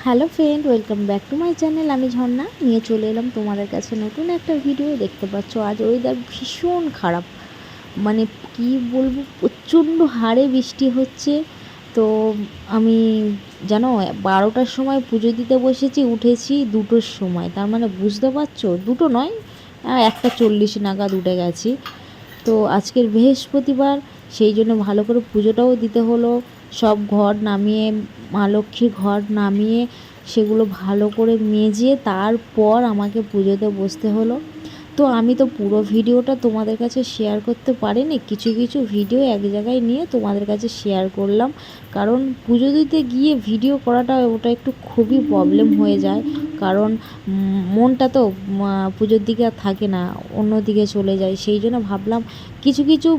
Hello friend, welcome back to my channel. আমি ঝর্ণা নিয়ে চলে এলাম তোমাদের কাছে নতুন একটা ভিডিও। দেখতে পাচ্ছ আজ ওয়েদার ভীষণ খারাপ, মানে কি বলবো, প্রচণ্ড হারে বৃষ্টি হচ্ছে। তো আমি জানো 12টার সময় পুজো দিতে বসেছি, উঠেছি 2টোর সময়। তার মানে বুঝতে পারছো, 2টো নয়, 1:40 নাগাদ উঠে গেছি। তো আজকের বৃহস্পতিবার, সেই জন্য ভালো করে পুজোটাও দিতে হলো। সব ঘর নামিয়ে, মা লক্ষ্মীর ঘর নামিয়ে সেগুলো ভালো করে মেজে তারপর আমাকে পুজোতে বসতে হলো। তো আমি তো পুরো ভিডিওটা তোমাদের কাছে শেয়ার করতে পারিনি, কিছু কিছু ভিডিও এক জায়গায় নিয়ে তোমাদের কাছে শেয়ার করলাম। কারণ পুজো দিতে গিয়ে ভিডিও করাটা ওটা একটু খুবই প্রবলেম হয়ে যায়। কারণ মনটা তো পুজোর দিকে আর থাকে না, অন্য দিকে চলে যায়। সেই জন্য ভাবলাম কিছু কিছু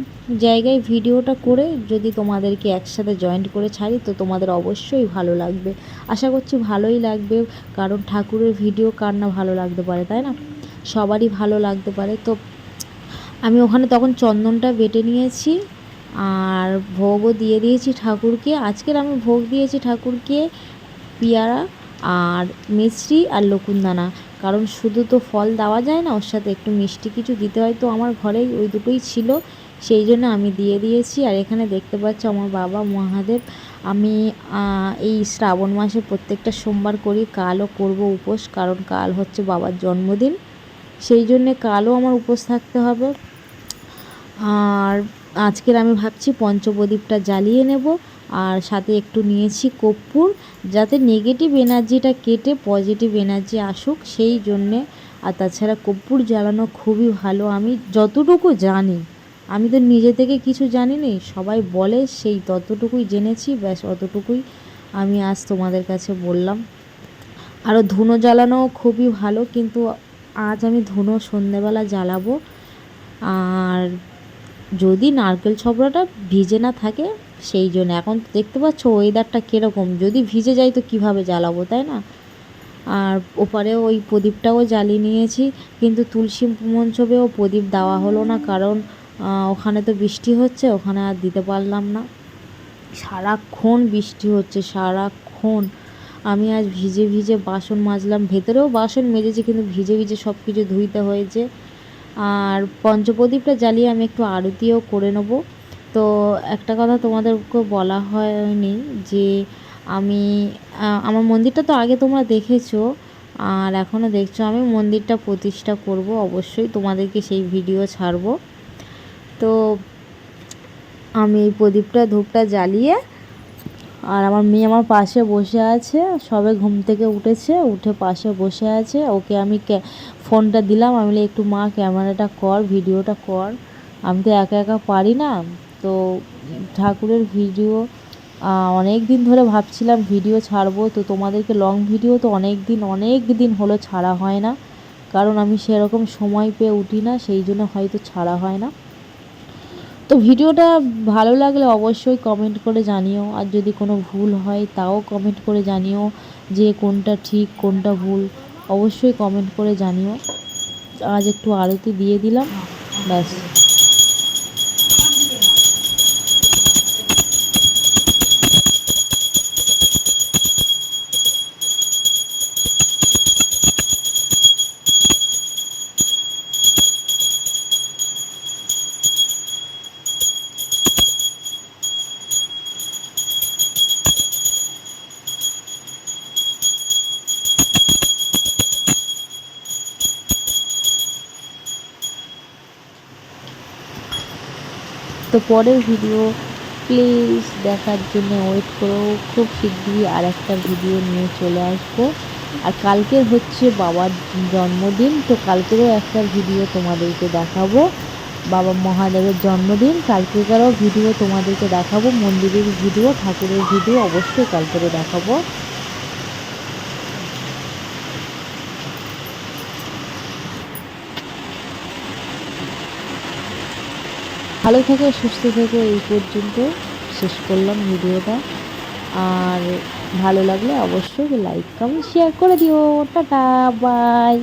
জায়গায় ভিডিওটা করে যদি তোমাদেরকে একসাথে জয়েন্ট করে ছাড়ি তো তোমাদের অবশ্যই ভালো লাগবে। আশা করছি ভালোই লাগবে, কারণ ঠাকুরের ভিডিও কার না ভালো লাগতে পারে, তাই না? সবারই ভালো লাগতে পারে। তো আমি ওখানে তখন চন্দনটা বেটে নিয়েছি আর ভোগও দিয়ে দিয়েছি ঠাকুরকে। আজকের আমি ভোগ দিয়েছি ঠাকুরকে পেয়ারা আর মিষ্টি আর লকুনদানা। কারণ শুধু তো ফল দেওয়া যায় না, ওর সাথে একটু মিষ্টি কিছু দিতে হয়। তো আমার ঘরেই ওই দুটোই ছিল, সেই জন্য আমি দিয়ে দিয়েছি। আর এখানে দেখতে পাচ্ছ আমার বাবা মহাদেব। আমি এই শ্রাবণ মাসে প্রত্যেকটা সোমবার করি, কালও করব উপোস, কারণ কাল হচ্ছে বাবার জন্মদিন। সেই জন্যে কালও আমার উপোস থাকতে হবে। আর আজকের আমি ভাবছি পঞ্চপ্রদীপটা জ্বালিয়ে নেব। আর সাথে একটু নিয়েছি কর্পূর, যাতে নেগেটিভ এনার্জিটা কেটে পজিটিভ এনার্জি আসুক, সেই জন্যে। আর তাছাড়া কর্পূর জ্বালানো খুবই ভালো, আমি যতটুকু জানি। আমি তো নিজে থেকে কিছু জানি নি, সবাই বলে সেই ততটুকুই জেনেছি, ব্যাস অতটুকুই আমি আজ তোমাদের কাছে বললাম। আরও ধুনো জ্বালানো খুবই ভালো, কিন্তু আজ আমি ধুনো সন্ধেবেলা জ্বালাবো। আর যদি নারকেল ছবড়াটা ভিজে না থাকে, সেই জন্য। এখন দেখতে পাচ্ছ ওয়েদারটা কীরকম, যদি ভিজে যায় তো কিভাবে জ্বালাবো, তাই না? আর ওপারে ওই প্রদীপটাও জ্বালিয়ে নিয়েছি, কিন্তু তুলসী মঞ্চবেও প্রদীপ দেওয়া হলো না, কারণ ওখানে তো বৃষ্টি হচ্ছে, ওখানে আর দিতে পারলাম না। সারাক্ষণ বৃষ্টি হচ্ছে, সারাক্ষণ। আমি আজ ভিজে ভিজে বাসন মাজলাম, ভেতরেও বাসন মেজেছি, কিন্তু ভিজে ভিজে সব কিছু ধুইতে হয়েছে। আর পঞ্চপ্রদীপটা জ্বালিয়ে আমি একটু আরতিও করে নেব। তো একটা কথা তোমাদেরকে বলা হয়নি যে আমি আমার মন্দিরটা তো আগে তোমরা দেখেছো আর এখনও দেখছো, আমি মন্দিরটা প্রতিষ্ঠা করব, অবশ্যই তোমাদেরকে সেই ভিডিও ছাড়বো। তো আমি এই প্রদীপটা ধূপটা জ্বালিয়ে, আর আমার মেয়ে আমার পাশে বসে আছে, সবে ঘুম থেকে উঠেছে, উঠে পাশে বসে আছে। ওকে আমি ফোনটা দিলাম, আমি বলি একটু মা ক্যামেরাটা কর, ভিডিওটা কর। আমি তো একা একা পারি না। তো ঠাকুরের ভিডিও অনেক দিন ধরে ভাবছিলাম ভিডিও ছাড়বো, তো তোমাদেরকে লং ভিডিও তো অনেক দিন হলো ছাড়া হয় না, কারণ আমি সেরকম সময় পেয়ে উঠি না, সেই জন্য হয়তো ছাড়া হয় না। তো ভিডিওটা ভালো লাগলে অবশ্যই কমেন্ট করে জানিও, আর যদি কোনো ভুল হয় তাও কমেন্ট করে জানিও, যে কোনটা ঠিক কোনটা ভুল, অবশ্যই কমেন্ট করে জানিও। আজ একটু আরতি দিয়ে দিলাম, ব্যাস। তো পরের ভিডিও প্লিজ দেখার জন্য ওয়েট করো, খুব শিগগিরই আর একটা ভিডিও নিয়ে চলে আসবো। আর কালকে হচ্ছে বাবার জন্মদিন, তো কালকেরও একটা ভিডিও তোমাদেরকে দেখাবো। বাবা মহাদেবের জন্মদিন, কালকেকারও ভিডিও তোমাদেরকে দেখাবো, মন্দিরের ভিডিও, ঠাকুরের ভিডিও অবশ্যই কালকেরও দেখাবো। ভালো থেকো, সুস্থ থেকো, এই পর্যন্ত শেষ করলাম ভিডিওটা। আর ভালো লাগলে অবশ্যই লাইক কমেন্ট শেয়ার করে দিও। Tata, by.